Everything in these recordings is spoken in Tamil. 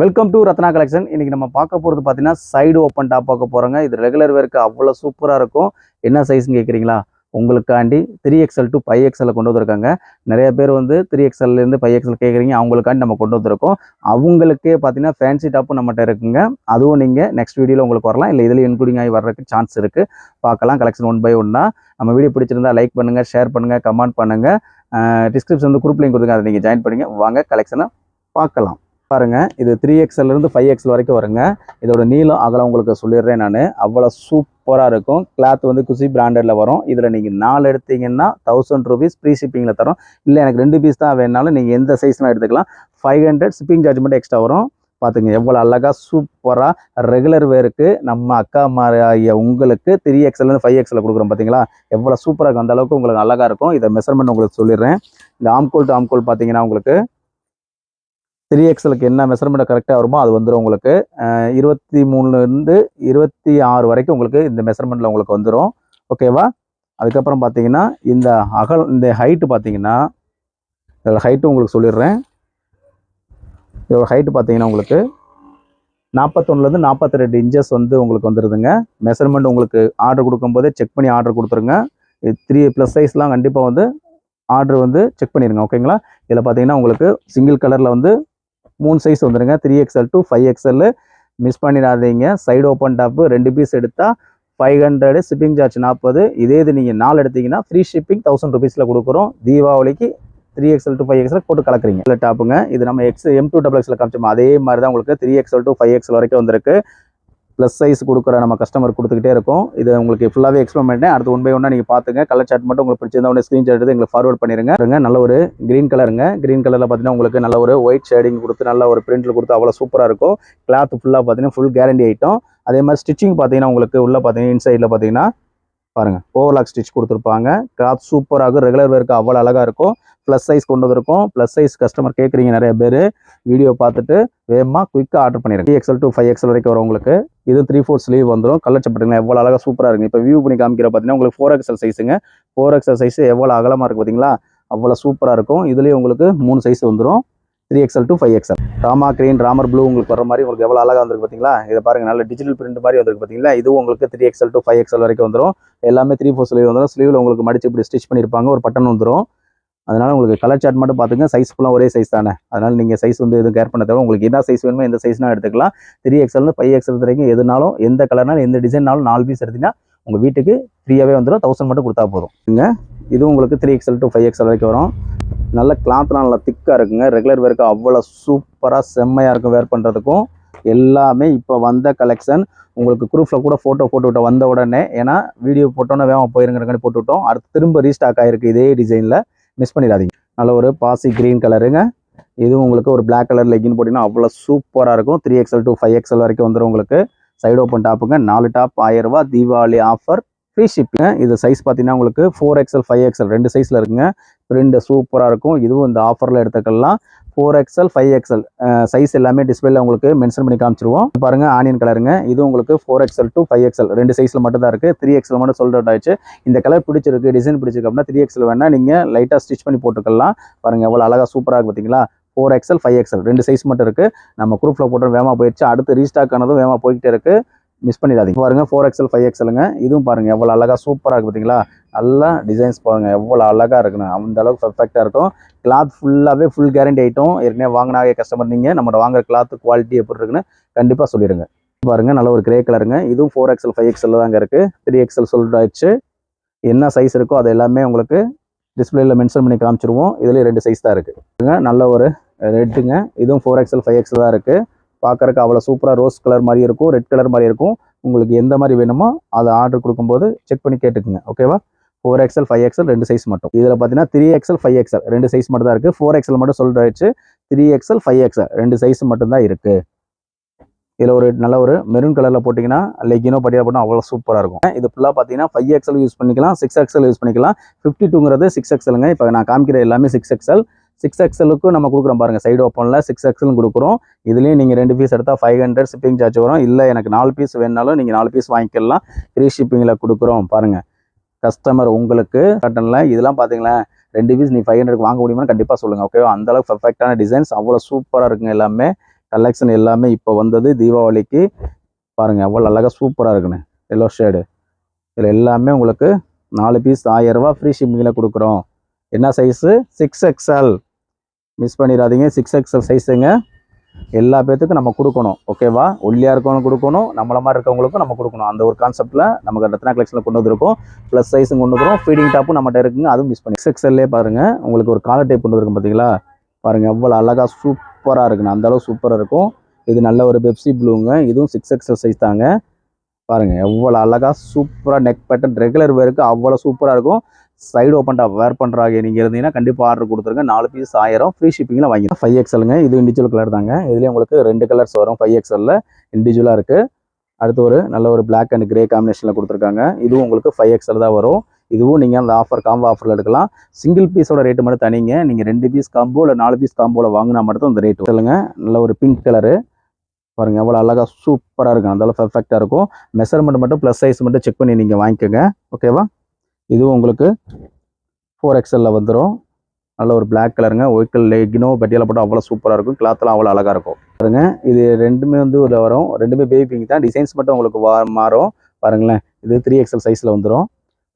Welcome to Ratna collection. இன்னைக்கு நம்ம பார்க்க போகிறது பார்த்தீங்கன்னா சைடு ஓப்பன் டாப் பார்க்க போகிறோங்க. இது ரெகுலர் வேருக்கு அவ்வளோ சூப்பராக இருக்கும். என்ன சைஸ்ன்னு கேட்குறீங்களா? உங்களுக்காண்டி 3XL to 5XL கொண்டு வந்திருக்காங்க. நிறைய பேர் வந்து 3XLலேருந்து 5XL கேட்குறீங்க. அவங்களுக்காண்டி நம்ம கொண்டு வந்திருக்கோம். அவங்களுக்கே பார்த்தீங்கன்னா ஃபேன்சி டாப்பும் நம்மகிட்ட இருக்குங்க. அதுவும் நீங்கள் நெக்ஸ்ட் வீடியோவில் உங்களுக்கு வரலாம், இல்லை இதில் இன்க்ளூடிங் ஆகி வர்றதுக்கு சான்ஸ் இருக்குது. பார்க்கலாம் கலெக்ஷன் ஒன் பை ஒன்னா. நம்ம வீடியோ பிடிச்சிருந்தா லைக் பண்ணுங்கள், ஷேர் பண்ணுங்கள், கமெண்ட் பண்ணுங்கள். டிஸ்கிரிப்ஷன் வந்து குரூப் லிங்க் கொடுங்க, அதை நீங்கள் ஜாயின் பண்ணுங்க. வாங்க கலெக்ஷனை பார்க்கலாம். பாருங்க, இது 3XL இருந்து 5XL வரைக்கும் வருங்க. இதோட நீளம் அகலம் உங்களுக்கு சொல்லிடுறேன் நான். அவ்வளோ சூப்பராக இருக்கும். கிளாத் வந்து குசி பிராண்டட்ல வரும். இதில் நீங்கள் 4 எடுத்தீங்கன்னா 1000 ரூபீஸ் ஃப்ரீ ஷிப்பிங்கில் தரோம். இல்லை எனக்கு 2 பீஸ் தான் வேணாலும் நீங்கள் எந்த சைஸ்லாம் எடுத்துக்கலாம். 500 ஷிப்பிங் சார்ஜ் மட்டும் எக்ஸ்ட்ரா வரும். பார்த்துங்க எவ்வளோ அழகாக சூப்பராக ரெகுலர் வேருக்கு நம்ம அக்கா மாறிய உங்களுக்கு 3XL 5XL கொடுக்குறோம். பார்த்தீங்களா எவ்வளோ சூப்பராக இருக்கும். அந்த அளவுக்கு உங்களுக்கு அழகாக இருக்கும். இதை மெஷர்மெண்ட் உங்களுக்கு சொல்லிடுறேன். இந்த ஆம்கோல் டு ஆம்கோல் பார்த்தீங்கன்னா உங்களுக்கு 3XLக்கு என்ன மெஷர்மெண்ட் கரெக்டாக வருமோ அது வந்துடும். உங்களுக்கு 23லேருந்து 26 வரைக்கும் உங்களுக்கு இந்த மெஷர்மெண்ட்டில் உங்களுக்கு வந்துடும். ஓகேவா? அதுக்கப்புறம் பார்த்தீங்கன்னா இந்த ஹைட்டு பார்த்தீங்கன்னா, இதோட ஹைட்டு உங்களுக்கு சொல்லிடுறேன். இதோட ஹைட்டு பார்த்தீங்கன்னா உங்களுக்கு 41லேருந்து 42 இன்ச்சஸ் வந்து உங்களுக்கு வந்துடுதுங்க. மெஷர்மெண்ட் உங்களுக்கு ஆர்டர் கொடுக்கும்போதே செக் பண்ணி ஆர்டர் கொடுத்துருங்க. 3+ சைஸ்லாம் கண்டிப்பாக வந்து ஆர்டர் வந்து செக் பண்ணிடுங்க. ஓகேங்களா? இதில் பார்த்தீங்கன்னா உங்களுக்கு சிங்கிள் கலரில் வந்து 3 சைஸ் வந்துடுங்க. 3XL to 5XL மிஸ் பண்ணிடாதீங்க. சைடு ஓப்பன் டாப்பு 2 பீஸ் எடுத்தால் 500, ஷிப்பிங் சார்ஜ் 40. இதே இது நீங்கள் 4 எடுத்தீங்கன்னா ஃப்ரீ ஷிப்பிங் 1000 ரூபீஸில் கொடுக்குறோம். தீபாவளிக்கு 3XL to 5XL போட்டு கலக்குறீங்க. இல்லை டாப்புங்க, இது நம்ம M2XL காமிச்சோம். அதே மாதிரி தான் உங்களுக்கு 3XL to 5XL வரைக்கும் வந்திருக்கு. ப்ளஸ் சைஸ் கொடுக்குற நம்ம கஸ்டமர் கொடுத்துக்கிட்டே இருக்கும். இது உங்களுக்கு ஃபுல்லாகவே எக்ஸ்பிளைன் பண்ணிட்டேன். அடுத்து ஒன் பை ஒன்னா நீங்கள் பார்த்துங்க. கலர் சார்ட் மட்டும் உங்களுக்கு பிடிச்சிருந்தா உடனே ஸ்க்ரீன்ஷாட் எடுத்து எங்களுக்கு ஃபார்வர்ட் பண்ணிடுங்க. நல்ல ஒரு கிரீன் கலருங்க. கிரீன் கலரில் பார்த்தீங்கன்னா உங்களுக்கு நல்ல ஒரு ஒயிட் ஷேடிங் கொடுத்து நல்ல ஒரு பிரிண்டில் கொடுத்து அவ்வளோ சூப்பராக இருக்கும். கிளாத் ஃபுல்லாக பார்த்தீங்கன்னா ஃபுல் கேரண்டி ஐட்டம். அதே மாதிரி ஸ்டிச்சிங் பார்த்தீங்கன்னா உங்களுக்கு உள்ள பார்த்தீங்கன்னா இன்சைடில் பார்த்தீங்கன்னா பாருங்கள் ஓவர்லாக் ஸ்டிச் கொடுத்துருப்பாங்க. கிளாத் சூப்பராக ரெகுலர் வேருக்கு அவ்வளோ அழகாக இருக்கும். ப்ளஸ் சைஸ் கொண்டு வந்திருக்கும். ப்ளஸ் சைஸ் கஸ்டமர் கேட்குறீங்க நிறைய பேர். வீடியோ பார்த்துட்டு வேகமாக குயிக்காக ஆர்டர் பண்ணிடுங்க. 3XL to 5XL வரைக்கும் வரும் உங்களுக்கு. இது 3/4 ஸ்லீவ் வந்துடும். கலர் சப்பட்டுங்க எவ்வளோ அழகாக சூப்பராக இருக்குது. இப்போ வியூ பண்ணி காமிக்கிற பார்த்தீங்கன்னா உங்களுக்கு 4XL சைஸுங்க. 4XL சைஸ் எவ்வளோ அகலமாக இருக்குது பார்த்தீங்களா? அவ்வளோ சூப்பராக இருக்கும். இதுலேயே உங்களுக்கு 3 சைஸ் வந்துடும். 3XL to 5XL. Rama green, Ramar blue உங்களுக்கு வர மாதிரி உங்களுக்கு எவ்வளோ அழகாக வந்துருக்கு பார்த்தீங்களா? இதை பாருங்கள், நல்ல டிஜிட்டல் பிரிண்ட் மாதிரி வந்துருக்கு பார்த்தீங்களா? இதுவும் உங்களுக்கு 3XL to 5XL வரைக்கும் வந்துடும். எல்லாமே 3/4 ஸ்லீவ் வந்துடும். ஸ்லீவில் உங்களுக்கு மடிச்சு இப்படி ஸ்டிச் பண்ணியிருப்பாங்க. ஒரு பட்டன் வந்துடும். அதனால உங்களுக்கு கலர் சார்ட் மட்டும் பார்த்துங்க. சைஸ் ஃபுல்லாக ஒரே சைஸ் தானே. அதனால் நீங்கள் சைஸ் வந்து எதுவும் கேர் பண்ண தேவை. உங்களுக்கு என்ன சைஸ் வேணுமோ எந்த சைஸ்னா எடுத்துக்கலாம். 3XL 5XL வரைக்கும் எதுனாலும் எந்த கலர்னாலும் எந்த டிசைன்னாலும் 4 பீஸ் எடுத்தீங்கன்னா உங்கள் வீட்டுக்கு ஃப்ரீயாகவே வந்துடும். 1000 மட்டும் கொடுத்தா போதும். இதுவும் உங்களுக்கு 3XL to 5XL வரைக்கும் வரும். நல்ல கிளாத்லாம் நல்லா திக்காக இருக்குங்க. ரெகுலர் வேருக்கு அவ்வளோ சூப்பராக செம்மையாக இருக்கும் வேர் பண்ணுறதுக்கும். எல்லாமே இப்போ வந்த கலெக்ஷன். உங்களுக்கு ப்ரூஃபில் கூட ஃபோட்டோ போட்டு விட்டோம் வந்த உடனே. ஏன்னா வீடியோ போட்டோன்னே வேகமாக போயிருங்கிறக்காண்டி போட்டு விட்டோம். அடுத்து திரும்ப ரீஸ்டாக் ஆகிருக்கு இதே டிசைனில். மிஸ் பண்ணிடாதீங்க. நல்ல ஒரு பாசி கிரீன் கலருங்க. இதுவும் உங்களுக்கு ஒரு பிளாக் கலர் லெக்கின் போட்டிங்கன்னா அவ்வளோ சூப்பராக இருக்கும். 3XL to 5XL வரைக்கும் வந்துடும் உங்களுக்கு. Side open டாப்புங்க. 4 டாப் 1000 ரூபா தீபாவளி ஆஃபர், ஃப்ரீ ஷிப்பிங்க. இது சைஸ் பார்த்தீங்கன்னா உங்களுக்கு 4XL 5XL 2 சைஸில் இருக்குங்க. பிரிண்ட் சூப்பராக இருக்கும். இதுவும் இந்த ஆஃபரில் எடுத்துக்கலாம். 4XL 5XL சைஸ் எல்லாமே டிஸ்பிளேல உங்களுக்கு மென்ஷன் பண்ணி காமிச்சிருவோம். பாருங்க, ஆனியன் கலருங்க. இது உங்களுக்கு 4XL to 5XL 2 சைஸில் மட்டும் தான் இருக்குது. 3XL மட்டும் சோல்ட் அவுட் ஆயிடுச்சு. இந்த கலர் பிடிச்சிருக்கு, டிசைன் பிடிச்சிருக்கு அப்படின்னா 3XL வேணா நீங்கள் லைட்டாக ஸ்டிச் பண்ணி போட்டுக்கலாம். பாருங்கள் எவ்வளோ அழகாக சூப்பராக இருக்குது பார்த்தீங்களா? 4XL 5XL 2 சைஸ் மட்டும் இருக்குது. நம்ம குரூப்பில் போட்டு வேகமாக போயிடுச்சு. அடுத்து ரீஸ்டாக் ஆனதும் வேகமாக போய்கிட்டே இருக்குது. மிஸ் பண்ணிடாதீங்க. பாருங்கள் 4XL 5XLங்க. இதுவும் பாருங்கள் எவ்வளோ அழகாக சூப்பராக இருக்குது பார்த்தீங்களா? நல்லா டிசைன்ஸ் பாருங்கள் எவ்வளோ அழகாக இருக்குன்னு. அந்த அளவுக்கு பர்ஃபெக்டாக இருக்கும். கிளாத் ஃபுல்லாகவே ஃபுல் கேரண்டி ஐட்டம். ஏற்கனவே வாங்கினாக கஸ்டமர் நீங்கள் நம்மளோட வாங்குற கிளாத் குவாலிட்டி எப்படி இருக்குன்னு கண்டிப்பாக சொல்லிடுங்க. பாருங்கள் நல்ல ஒரு கிரே கலருங்க. இதுவும் 4XL 5XL தாங்க இருக்குது. 3XL சொல்லிட்டு ஆயிடுச்சு. என்ன சைஸ் இருக்கோ அது எல்லாமே உங்களுக்கு டிஸ்பிளேல மென்ஷன் பண்ணி காமிச்சிருவோம். இதுலேயே 2 சைஸ் தான் இருக்குது. நல்ல ஒரு ரெட்டுங்க. இதுவும் 4XL 5XL தான் இருக்குது. பார்க்குறக்கு அவ்வளோ சூப்பராக ரோஸ் கலர் மாதிரி இருக்கும், ரெட் கலர் மாதிரி இருக்கும். உங்களுக்கு எந்த மாதிரி வேணுமோ அதை ஆர்டர் கொடுக்கும்போது செக் பண்ணி கேட்டுக்குங்க. ஓகேவா? 4XL 5XL 2 சைஸ் மட்டும். இதில் பார்த்தீங்கன்னா 3XL 5XL 2 சைஸ் மட்டும் தான் இருக்குது. 4XL மட்டும் சொல்லிட்டு ஆயிடுச்சு. 3XL 5XL 2 சைஸ் மட்டும் தான் இருக்குது. இதில் ஒரு நல்ல ஒரு மெரூன் கலரில் போட்டிங்கன்னா லெக்கினோ பட்டியா போட்டால் அவ்வளோ சூப்பராக இருக்கும். இது ஃபுல்லாக பார்த்தீங்கன்னா 5XL யூஸ் பண்ணிக்கலாம், 6XL யூஸ் பண்ணிக்கலாம். 52ங்கிறது 6XLங்க. இப்போ நான் காமிக்கிற எல்லாமே 6XL. 6XLக்கும் நம்ம கொடுக்குறோம் பாருங்கள். சைடு ஓப்பனில் 6XL கொடுக்குறோம். இதுலேயும் நீங்கள் 2 பீஸ் எடுத்தால் 500 ஷிப்பிங் சார்ஜ் வரும். இல்லை எனக்கு 4 பீஸ் வேணுனாலும் நீங்கள் 4 பீஸ் வாங்கிக்கலாம். ஃப்ரீ ஷிப்பிங்கில் கொடுக்குறோம். பாருங்கள் கஸ்டமர் உங்களுக்கு காட்டனில் இதெல்லாம் பார்த்தீங்களா 2 பீஸ் நீ 500க்கு வாங்க முடியுமான்னு கண்டிப்பாக சொல்லுங்கள். ஓகேவா? அந்தளவுக்கு பர்ஃபெக்டான டிசைன்ஸ் அவ்வளோ சூப்பராக இருக்குங்க எல்லாமே. கலெக்ஷன் எல்லாமே இப்போ வந்தது தீபாவளிக்கு. பாருங்கள் எவ்வளோ அழகாக சூப்பராக இருக்குன்னு எல்லோ ஷேடு. இதில் எல்லாமே உங்களுக்கு 4 பீஸ் 1000 ரூபா ஃப்ரீ ஷிப்பிங்கில் கொடுக்குறோம். என்ன சைஸு? 6XL. மிஸ் பண்ணிடாதீங்க, 6XL சைஸுங்க. எல்லா பேர்த்துக்கும் நம்ம கொடுக்கணும். ஓகேவா? ஒல்லியாக இருக்கவங்க கொடுக்கணும், நம்மள மாதிரி இருக்கவங்களுக்கும் நம்ம கொடுக்கணும். அந்த ஒரு கான்செப்ட்டில் நமக்கு ரத்னா கலெக்ஷனில் கொண்டு வந்திருக்கோம். ப்ளஸ் சைஸும் கொண்டு வந்துடும், ஃபீடிங் டாப்பும் நம்மகிட்ட இருக்குங்க, அதுவும் மிஸ் பண்ணி 6XLலே பாருங்கள் உங்களுக்கு ஒரு காலர் டைப் கொண்டு வந்திருக்கும் பார்த்தீங்களா? பாருங்கள் எவ்வளோ அழகாக சூப்பராக இருக்குண்ணா, அந்தளவு சூப்பராக இருக்கும். இது நல்ல ஒரு பெப்சி ப்ளூங்க, இதுவும் 6XL சைஸ் தாங்க. பாருங்கள் எவ்வளோ அழகாக சூப்பராக நெக் பேட்டர்ன் ரெகுலர் வேருக்கு அவ்வளோ சூப்பராக இருக்கும். சைடு ஓப்பன் டாப் வேர் பண்ணுறாங்க நீங்கள் இருந்தீங்கன்னா கண்டிப்பாக ஆர்டர் கொடுத்துருங்க. 4 பீஸ் 1000 ஃப்ரீ ஷிப்பிங்கில் வாங்கி. 5XLங்க, இது இண்டிவிஜுவல் கலர் தாங்க. இதுலேயே உங்களுக்கு 2 கலர்ஸ் வரும். 5XLல இண்டிவிஜுவலாக இருக்குது. அடுத்து ஒரு நல்ல ஒரு பிளாக் அண்ட் கிரே காம்பினேஷனில் கொடுத்துருக்காங்க. இதுவும் உங்களுக்கு 5XL தான் வரும். இதுவும் நீங்கள் அந்த ஆஃபர் காம்போ ஆஃபரில் எடுக்கலாம். சிங்கிள் பீஸோட ரேட்டு மட்டும் தனிங்க. நீங்கள் 2 பீஸ் காம்போ இல்லை 4 பீஸ் காம்போவில் வாங்கினா மட்டும் அந்த ரேட்டு சொல்லுங்க. நல்ல ஒரு பிங்க் கலரு பாருங்க எவ்வளோ அழகாக சூப்பராக இருக்கும், அந்தளவு பர்ஃபெக்டாக இருக்கும். மெஷர்மெண்ட் மட்டும் ப்ளஸ் சைஸ் மட்டும் செக் பண்ணி நீங்கள் வாங்கிக்கோங்க. ஓகேவா? இதுவும் உங்களுக்கு 4XLல வந்துடும். நல்ல ஒரு பிளாக் கலருங்க. ஒயிட் கலர் லெகினோ பட்டியால போட்டு அவ்வளோ சூப்பராக இருக்கும். கிளாத்லாம் அவ்வளோ அழகாக இருக்கும். பாருங்க இது ரெண்டுமே வந்து இதில் வரும். ரெண்டுமே பேபி பிங்க் தான். டிசைன்ஸ் மட்டும் உங்களுக்கு மாறும். பாருங்களேன், இது 3XL சைஸில் வந்துடும்.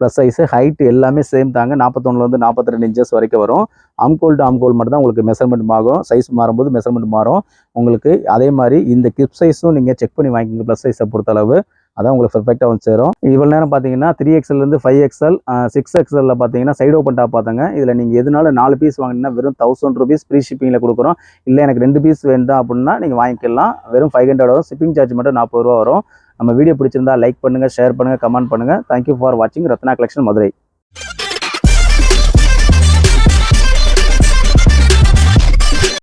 ப்ளஸ் சைஸு ஹைட் எல்லாமே சேம் தாங்க. 41 42 இன்ச்சஸ் வரைக்கும் வரும். ஆம்கோல் டு ஆம்கோல் மட்டும் தான் உங்களுக்கு மெஷர்மெண்ட் ஆகும். சைஸ் மாறும்போது மெஷர்மெண்ட் மாறும் உங்களுக்கு. அதே மாதிரி இந்த கிப் சைஸும் நீங்கள் செக் பண்ணி வாங்கிக்கோங்க. ப்ளஸ் சைஸை பொறுத்தளவு அதான் உங்களுக்கு பெர்ஃபெக்டாக வந்து சேரும். இவ்வளோ நேரம் பார்த்தீங்கன்னா 3XLலேருந்து 5XL 6XLல பார்த்தீங்கன்னா சைடு ஓப்பன் டாப் பார்த்தாங்க. இதில் நீங்கள் எதுனால 4 பீஸ் வாங்கினா வெறும் 1000 ரூபீஸ் ஃப்ரீ ஷிப்பிங்கில் கொடுக்குறோம். இல்லை எனக்கு 2 பீஸ் வேண்டாம் அப்படின்னா நீங்கள் வாங்கிக்கலாம். வெறும் 500 வரும். ஷிப்பிங் சார்ஜ் மட்டும் 40 ரூபா வரும். நம்ம வீடியோ பிடிச்சிருந்தா லைக் பண்ணுங்கள், ஷேர் பண்ணுங்கள், கமெண்ட் பண்ணுங்கள். தேங்க்யூ ஃபார் வாட்சிங் ரத்னா கலெக்ஷன் மதுரை.